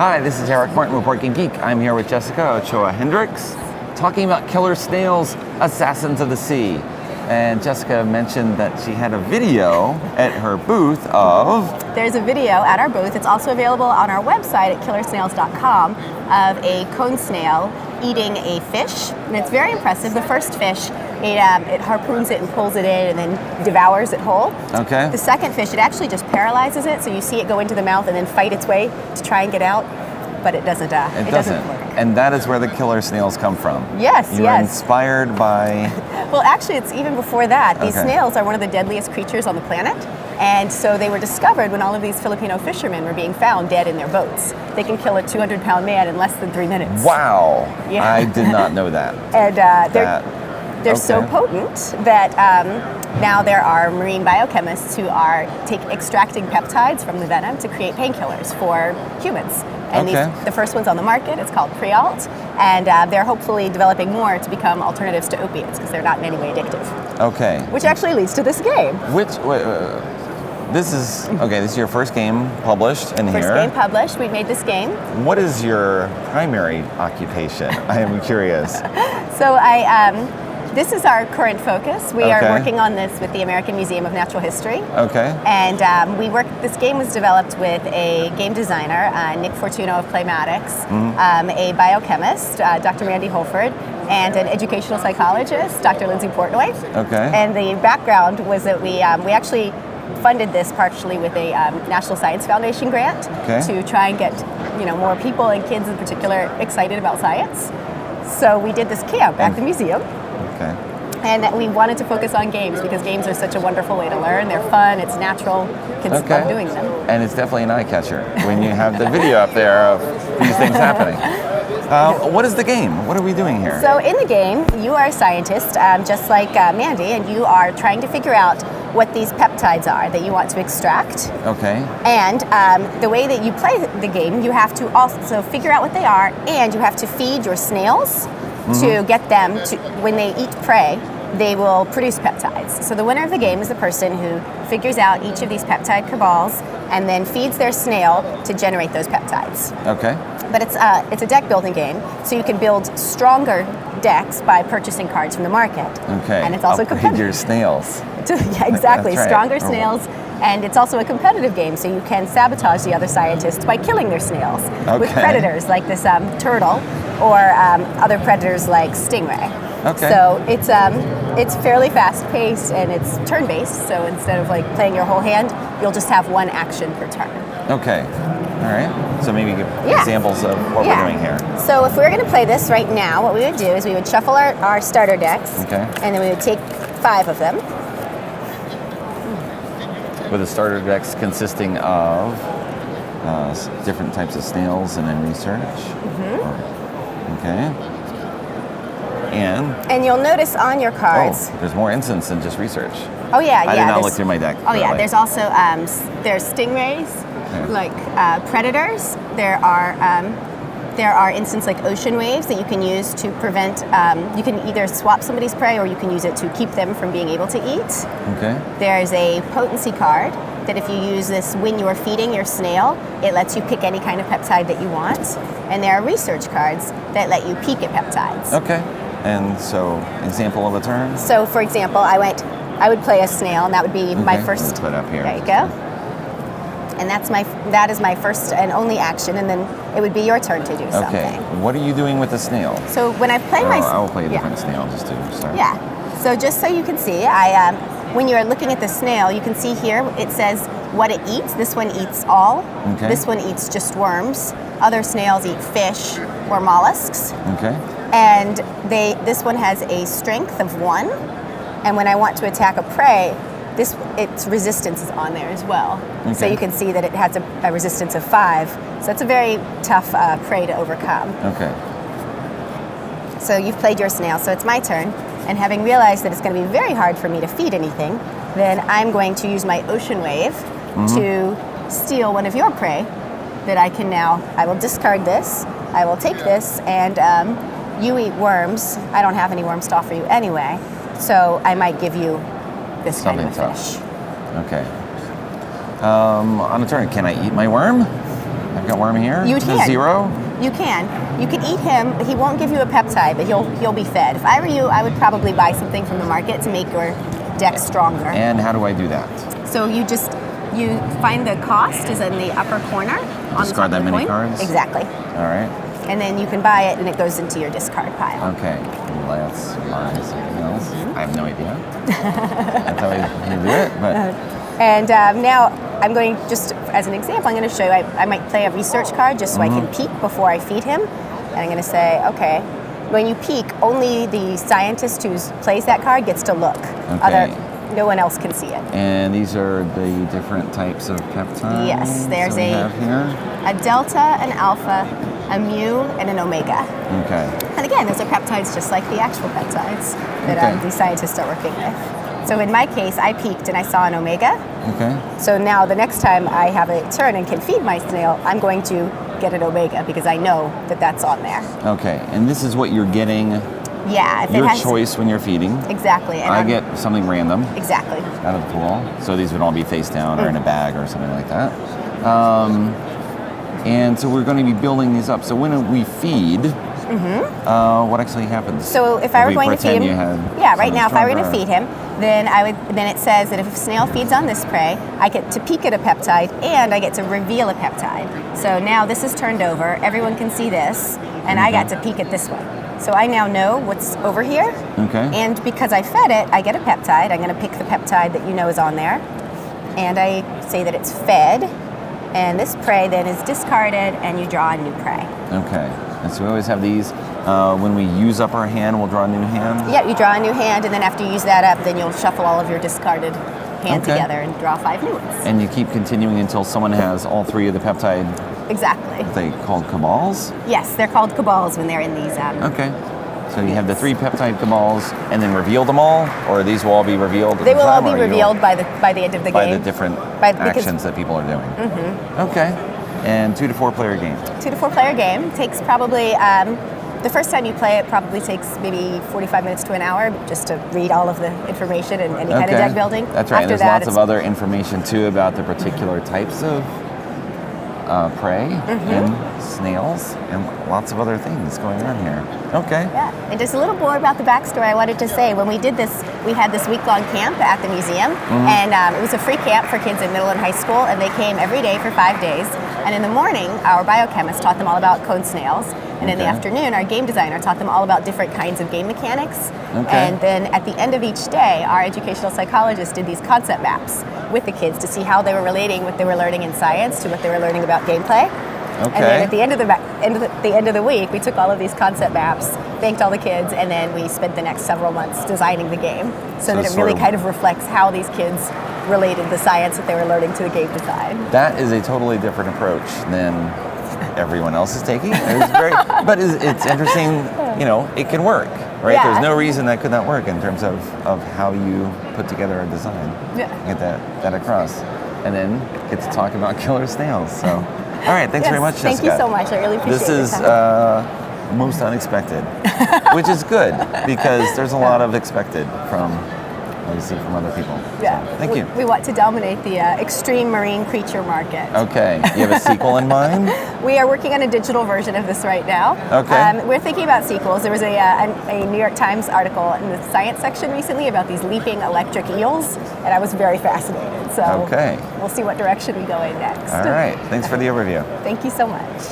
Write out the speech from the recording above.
Hi, this is Eric Martin with Board Game Geek. I'm here with Jessica Ochoa Hendricks, talking about Killer Snails, Assassins of the Sea. And Jessica mentioned that she had a video at her booth of... There's a video at our booth. It's also available on our website at killersnails.com of a cone snail eating a fish. And it's very impressive. The first fish, it harpoons it and pulls it in and then devours it whole. Okay. The second fish, it actually just paralyzes it. So you see it go into the mouth and then fight its way to try and get out. But it doesn't It doesn't work. And that is where the killer snails come from. Yes, You were inspired by... Well, actually, it's even before that. These Okay. snails are one of the deadliest creatures on the planet. And so they were discovered when all of these Filipino fishermen were being found dead in their boats. They can kill a 200-pound man in less than 3 minutes. Wow. Yeah. I did not know that. And they're so okay. potent that now there are marine biochemists who are extracting peptides from the venom to create painkillers for humans. And Okay. the first one's on the market. It's called Prialt, and they're hopefully developing more to become alternatives to opiates because they're not in any way addictive. Okay. Which actually leads to this game. This is your first game published in here. First game published. We made this game. What is your primary occupation? I am curious. So this is our current focus. We are Okay. working on this with the American Museum of Natural History. Okay. And this game was developed with a game designer, Nick Fortuno of Playmatics, a biochemist, Dr. Mandy Holford, and an educational psychologist, Dr. Lindsay Portnoy. Okay. And the background was that we actually funded this partially with a National Science Foundation grant to try and get more people and kids in particular excited about science. So we did this camp at the museum. Okay. And that we wanted to focus on games because games are such a wonderful way to learn. They're fun, it's natural, kids love doing them. And it's definitely an eye catcher when you have the video up there of these things happening. What is the game? What are we doing here? So in the game, you are a scientist, just like Mandy, and you are trying to figure out what these peptides are that you want to extract. Okay. And the way that you play the game, you have to also figure out what they are, and you have to feed your snails to get them to, when they eat prey, they will produce peptides. So the winner of the game is the person who figures out each of these peptide cabals and then feeds their snail to generate those peptides. Okay. But it's a deck building game, so you can build stronger decks by purchasing cards from the market. Okay. And it's also Upgrade competitive. your snails. Yeah, exactly. That's right. Stronger snails. And it's also a competitive game, so you can sabotage the other scientists by killing their snails with predators like this turtle or other predators like stingray. Okay. So it's fairly fast-paced and it's turn-based. So instead of like playing your whole hand, you'll just have one action per turn. Okay. All right. So maybe give examples of what we're doing here. So if we were going to play this right now, what we would do is we would shuffle our starter decks, and then we would take 5 of them. With the starter decks consisting of different types of snails and then research. Okay. And you'll notice on your cards. Oh, there's more instance than just research. Oh yeah, I did not look through my deck. Oh yeah, there's also there's stingrays, like predators. There are instances like ocean waves that you can use to prevent. You can either swap somebody's prey or you can use it to keep them from being able to eat. Okay. There's a potency card that if you use this when you are feeding your snail, it lets you pick any kind of peptide that you want. And there are research cards that let you peek at peptides. Okay. And so, example of a turn? So, for example, I would play a snail, and that would be my first. Put up here. There you go. And that is my first and only action, and then it would be your turn to do something. Okay. What are you doing with the snail? So when I play I will play a different snail just to start. Yeah. So just so you can see, when you're looking at the snail, you can see here it says what it eats. This one eats all. Okay. This one eats just worms. Other snails eat fish or mollusks. Okay. And this one has a strength of 1. And when I want to attack a prey, its resistance is on there as well. Okay. So you can see that it has a resistance of 5. So it's a very tough prey to overcome. Okay. So you've played your snail, so it's my turn. And having realized that it's going to be very hard for me to feed anything, then I'm going to use my ocean wave to steal one of your prey that I will discard this, I will take this, and you eat worms. I don't have any worms to offer you anyway, so I might give you this Something kind of a fish. Okay. On a turn, can I eat my worm? I've got worm here. You Is it can. 0? You can. You can eat him. He won't give you a peptide, but he'll be fed. If I were you, I would probably buy something from the market to make your deck stronger. And how do I do that? So you find the cost is in the upper corner. On Discard the top that of the many coin. cards? Exactly. All right. And then you can buy it, and it goes into your discard pile. Okay. Let's buy something else. I have no idea. That's how you do it. But And now I'm going, just as an example, I'm going to show you, I might play a research card just so I can peek before I feed him. And I'm going to say, okay, when you peek, only the scientist who plays that card gets to look. Okay. No one else can see it. And these are the different types of peptides. Yes, there's we have here. a delta, an alpha, a mu, and an omega. Okay. And again, those are peptides just like the actual peptides that these scientists are working with. So in my case, I peeked and I saw an omega. Okay. So now the next time I have a turn and can feed my snail, I'm going to get an omega because I know that that's on there. Okay. And this is what you're getting. Yeah. If Your it has, choice when you're feeding. Exactly. And I get something random Exactly. out of the pool. So these would all be face down or in a bag or something like that. And so we're going to be building these up. So when we feed, what actually happens? So if I were going to feed him, right now if I were going to feed him, then it says that if a snail feeds on this prey, I get to peek at a peptide and I get to reveal a peptide. So now this is turned over, everyone can see this, and I got to peek at this one. So I now know what's over here. Okay. And because I fed it, I get a peptide. I'm going to pick the peptide that you know is on there. And I say that it's fed. And this prey then is discarded and you draw a new prey. Okay. And so we always have these. When we use up our hand, we'll draw a new hand? Yeah, you draw a new hand, and then after you use that up, then you'll shuffle all of your discarded hands together and draw 5 new ones. And you keep continuing until someone has all 3 of the peptide. Exactly. Are they called cabals? Yes, they're called cabals when they're in these. Okay. So you have the 3 peptide cabals, and then reveal them all, or these will all be revealed? They will all be revealed by the end of the game. By the different actions that people are doing. Okay. And 2 to 4 player game. 2 to 4 player game takes probably. The first time you play it probably takes maybe 45 minutes to an hour just to read all of the information and any kind of deck building. That's right. After There's lots of other information too about the particular types of prey and snails and lots of other things going on here. Okay. Yeah, and just a little more about the backstory I wanted to say. When we did this, we had this week-long camp at the museum, and it was a free camp for kids in middle and high school, and they came every day for 5 days. And in the morning, our biochemist taught them all about cone snails, and in the afternoon, our game designer taught them all about different kinds of game mechanics. And then at the end of each day, our educational psychologist did these concept maps with the kids to see how they were relating what they were learning in science to what they were learning about gameplay. Okay. And then at the end of the week, we took all of these concept maps, thanked all the kids, and then we spent the next several months designing the game so that it really kind of reflects how these kids related the science that they were learning to the game design. That is a totally different approach than everyone else is taking. But it's interesting, it can work, right? Yeah. There's no reason that could not work in terms of how you put together a design. Yeah. Get that across. And then get to talk about killer snails. So, all right, thanks very much, Jessica. Thank you so much. I really appreciate it. This is most unexpected, which is good because there's a lot of expected from what you see from other people. Yeah. So, thank you. We want to dominate the extreme marine creature market. Okay. You have a sequel in mind? We are working on a digital version of this right now. Okay. We're thinking about sequels. There was a New York Times article in the science section recently about these leaping electric eels, and I was very fascinated. So we'll see what direction we go in next. All right. Thanks for the overview. Thank you so much.